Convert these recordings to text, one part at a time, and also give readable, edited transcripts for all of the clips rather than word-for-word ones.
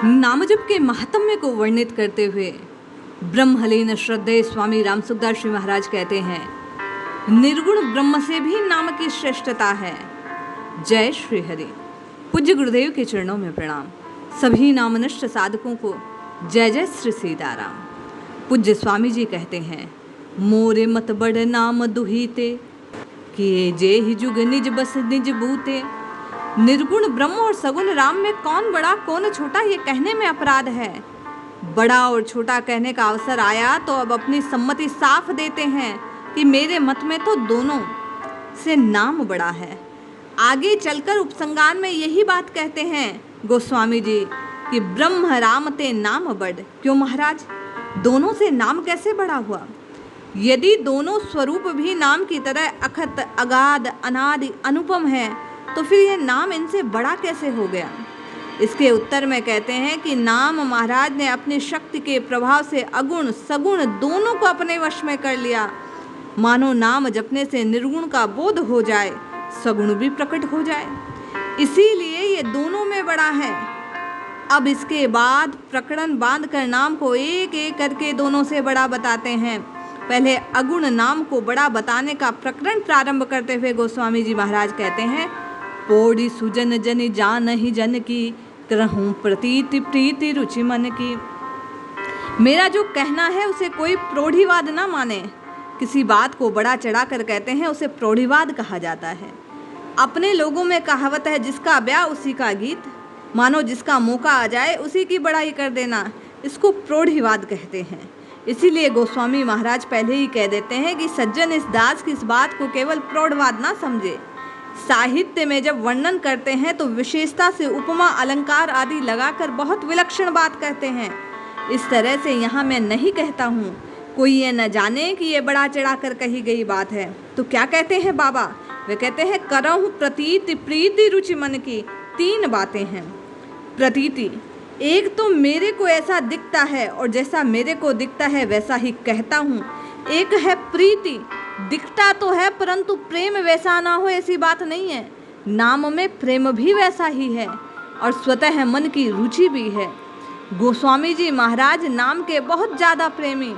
नामजप के महात्म्य को वर्णित करते हुए ब्रह्मलीन श्रद्धेय स्वामी रामसुखदास जी महाराज कहते हैं, निर्गुण ब्रह्म से भी नाम की श्रेष्ठता है। जय श्री हरि। पूज्य गुरुदेव के चरणों में प्रणाम। सभी नामनिष्ठ साधकों को जय जय श्री सीताराम। पूज्य स्वामी जी कहते हैं, मोरे मत बड़ नाम दुहीते, किए जे ही जुग निज बस निज बूते। निर्गुण ब्रह्म और सगुण राम में कौन बड़ा कौन छोटा, ये कहने में अपराध है। बड़ा और छोटा कहने का अवसर आया तो अब अपनी सम्मति साफ देते हैं कि मेरे मत में तो दोनों से नाम बड़ा है। आगे चलकर उपसंगार में यही बात कहते हैं गोस्वामी जी कि ब्रह्म राम ते नाम बड़। क्यों महाराज, दोनों से नाम कैसे बड़ा हुआ? यदि दोनों स्वरूप भी नाम की तरह अखत अगाध अनादि अनुपम है तो फिर यह नाम इनसे बड़ा कैसे हो गया? इसके उत्तर में कहते हैं कि नाम महाराज ने अपनी शक्ति के प्रभाव से अगुण सगुण दोनों को अपने वश में कर लिया। मानो नाम जपने से निर्गुण का बोध हो जाए, सगुण भी प्रकट हो जाए, इसीलिए ये दोनों में बड़ा है। अब इसके बाद प्रकरण बांधकर नाम को एक एक करके दोनों से बड़ा बताते हैं। पहले अगुण नाम को बड़ा बताने का प्रकरण प्रारंभ करते हुए गोस्वामी जी महाराज कहते हैं, पौड़ी सुजन जनि जान ही जन की, करहूं प्रतीति प्रीति रुचि मन की। मेरा जो कहना है उसे कोई प्रौढ़ीवाद ना माने। किसी बात को बड़ा चढ़ा कर कहते हैं उसे प्रौढ़ीवाद कहा जाता है। अपने लोगों में कहावत है, जिसका ब्याह उसी का गीत। मानो जिसका मौका आ जाए उसी की बड़ाई कर देना, इसको प्रौढ़ीवाद कहते हैं। इसीलिए गोस्वामी महाराज पहले ही कह देते हैं कि सज्जन इस दास की इस बात को केवल प्रौढ़वाद ना समझे। साहित्य में जब वर्णन करते हैं तो विशेषता से उपमा अलंकार आदि लगाकर बहुत विलक्षण बात कहते हैं। इस तरह से यहाँ मैं नहीं कहता हूँ, कोई ये न जाने कि ये बड़ा चढ़ा कर कही गई बात है। तो क्या कहते हैं बाबा? वे कहते हैं, करहूं प्रतीति प्रीति रुचि मन की। तीन बातें हैं। प्रतीति, एक तो मेरे को ऐसा दिखता है और जैसा मेरे को दिखता है वैसा ही कहता हूँ। एक है प्रीति, दिखता तो है परंतु प्रेम वैसा ना हो ऐसी बात नहीं है। नाम में प्रेम भी वैसा ही है और स्वतः मन की रुचि भी है। गोस्वामी जी महाराज नाम के बहुत ज़्यादा प्रेमी,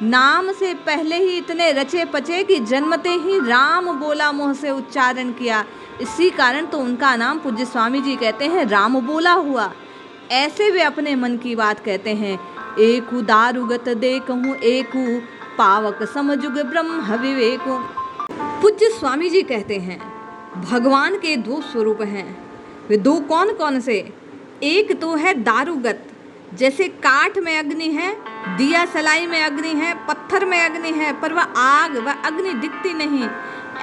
नाम से पहले ही इतने रचे पचे कि जन्मते ही राम बोला मुँह से उच्चारण किया। इसी कारण तो उनका नाम पूज्य स्वामी जी कहते हैं राम बोला हुआ। ऐसे वे अपने मन की बात कहते हैं, एकु दारुगत दे कहूँ एकु, पावक समजुग ब्रह्म विवेको। पूज्य स्वामी जी कहते हैं, भगवान के दो स्वरूप हैं। वे दो कौन कौन से? एक तो है दारुगत, जैसे काठ में अग्नि है, दिया सलाई में अग्नि है, पत्थर में अग्नि है, पर वह आग वह अग्नि दिखती नहीं।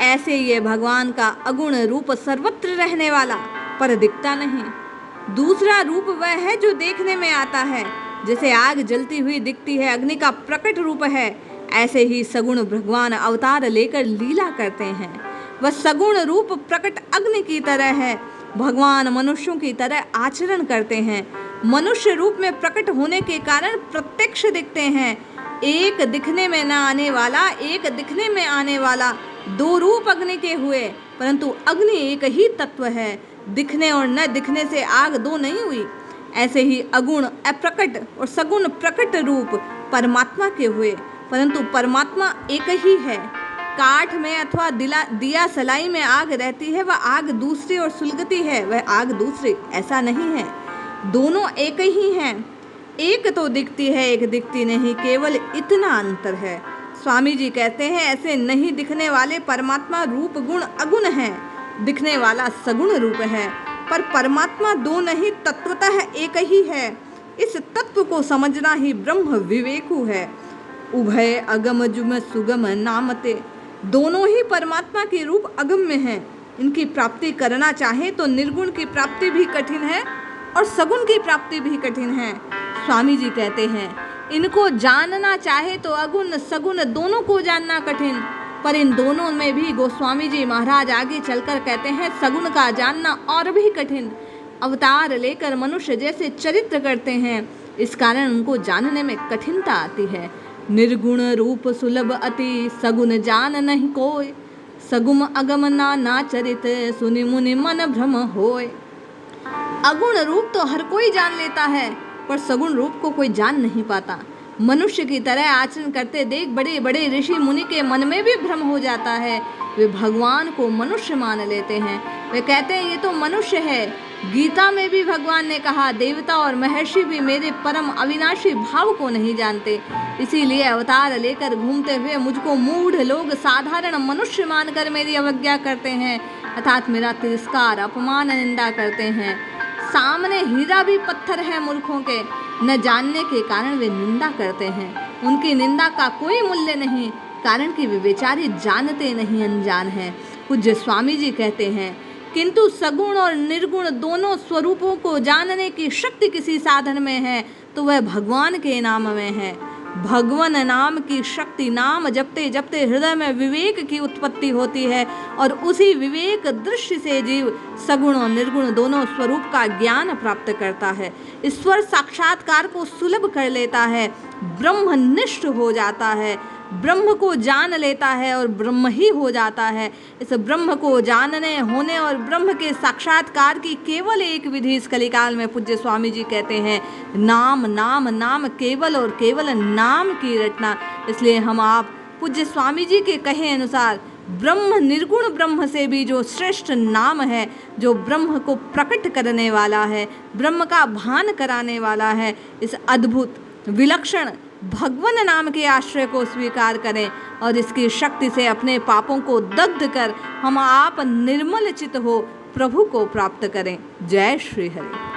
ऐसे ये भगवान का अगुण रूप सर्वत्र रहने वाला पर दिखता नहीं। दूसरा रूप वह है जो देखने में आता है, जैसे आग जलती हुई दिखती है, अग्नि का प्रकट रूप है। ऐसे ही सगुण भगवान अवतार लेकर लीला करते हैं। वह सगुण रूप प्रकट अग्नि की तरह है। भगवान मनुष्यों की तरह आचरण करते हैं। मनुष्य रूप में प्रकट होने के कारण प्रत्यक्ष दिखते हैं। एक दिखने में न आने वाला, एक दिखने में आने वाला, दो रूप अग्नि के हुए, परंतु अग्नि एक ही तत्व है। दिखने और न दिखने से आग दो नहीं हुई। ऐसे ही अगुण अप्रकट और सगुण प्रकट रूप परमात्मा के हुए, परंतु परमात्मा एक ही है। काठ में अथवा दिया सलाई में आग रहती है, वह आग दूसरी और सुलगती है, वह आग दूसरी, ऐसा नहीं है। दोनों एक ही हैं। एक तो दिखती है, एक दिखती नहीं, केवल इतना अंतर है। स्वामी जी कहते हैं, ऐसे नहीं दिखने वाले परमात्मा रूप गुण अगुण है, दिखने वाला सगुण रूप है। पर परमात्मा दो नहीं, तत्वतः एक ही है। इस तत्व को समझना ही ब्रह्म विवेकु है। उभय अगम जुम सुगम नामते, दोनों ही परमात्मा के रूप अगम्य हैं। इनकी प्राप्ति करना चाहे तो निर्गुण की प्राप्ति भी कठिन है और सगुण की प्राप्ति भी कठिन है। स्वामी जी कहते हैं, इनको जानना चाहे तो अगुण सगुण दोनों को जानना कठिन, पर इन दोनों में भी गोस्वामी जी महाराज आगे चलकर कहते हैं, सगुण का जानना और भी कठिन। अवतार लेकर मनुष्य जैसे चरित्र करते हैं, इस कारण उनको जानने में कठिनता आती है। निर्गुण रूप सुलभ अति, सगुण जान नहीं कोय, सगुम अगम नाना चरित, सुनि मुनि मन भ्रम होय। अगुण रूप तो हर कोई जान लेता है, पर सगुण रूप को कोई जान नहीं पाता। मनुष्य की तरह आचरण करते देख बड़े बड़े ऋषि मुनि के मन में भी भ्रम हो जाता है। वे भगवान को मनुष्य मान लेते हैं। वे कहते हैं ये तो मनुष्य है। गीता में भी भगवान ने कहा, देवता और महर्षि भी मेरे परम अविनाशी भाव को नहीं जानते, इसीलिए अवतार लेकर घूमते हुए मुझको मूढ़ लोग साधारण मनुष्य मानकर मेरी अवज्ञा करते हैं, अर्थात मेरा तिरस्कार अपमान निंदा करते हैं। सामने हीरा भी पत्थर है मूर्खों के, न जानने के कारण वे निंदा करते हैं। उनकी निंदा का कोई मूल्य नहीं, कारण कि वे बेचारे जानते नहीं, अनजान हैं। पूज्य स्वामी जी कहते हैं, किंतु सगुण और निर्गुण दोनों स्वरूपों को जानने की शक्ति किसी साधन में है तो वह भगवान के नाम में है। भगवान नाम की शक्ति, नाम जपते जपते हृदय में विवेक की उत्पत्ति होती है और उसी विवेक दृष्टि से जीव सगुण और निर्गुण दोनों स्वरूप का ज्ञान प्राप्त करता है। ईश्वर साक्षात्कार को सुलभ कर लेता है, ब्रह्मनिष्ठ हो जाता है, ब्रह्म को जान लेता है और ब्रह्म ही हो जाता है। इस ब्रह्म को जानने, होने और ब्रह्म के साक्षात्कार की केवल एक विधि इस कलिकाल में पूज्य स्वामी जी कहते हैं, नाम नाम नाम, केवल और केवल नाम की रटना। इसलिए हम आप पूज्य स्वामी जी के कहे अनुसार ब्रह्म, निर्गुण ब्रह्म से भी जो श्रेष्ठ नाम है, जो ब्रह्म को प्रकट करने वाला है, ब्रह्म का भान कराने वाला है, इस अद्भुत विलक्षण भगवान नाम के आश्रय को स्वीकार करें और इसकी शक्ति से अपने पापों को दग्ध कर हम आप निर्मल चित हो प्रभु को प्राप्त करें। जय श्री हरि।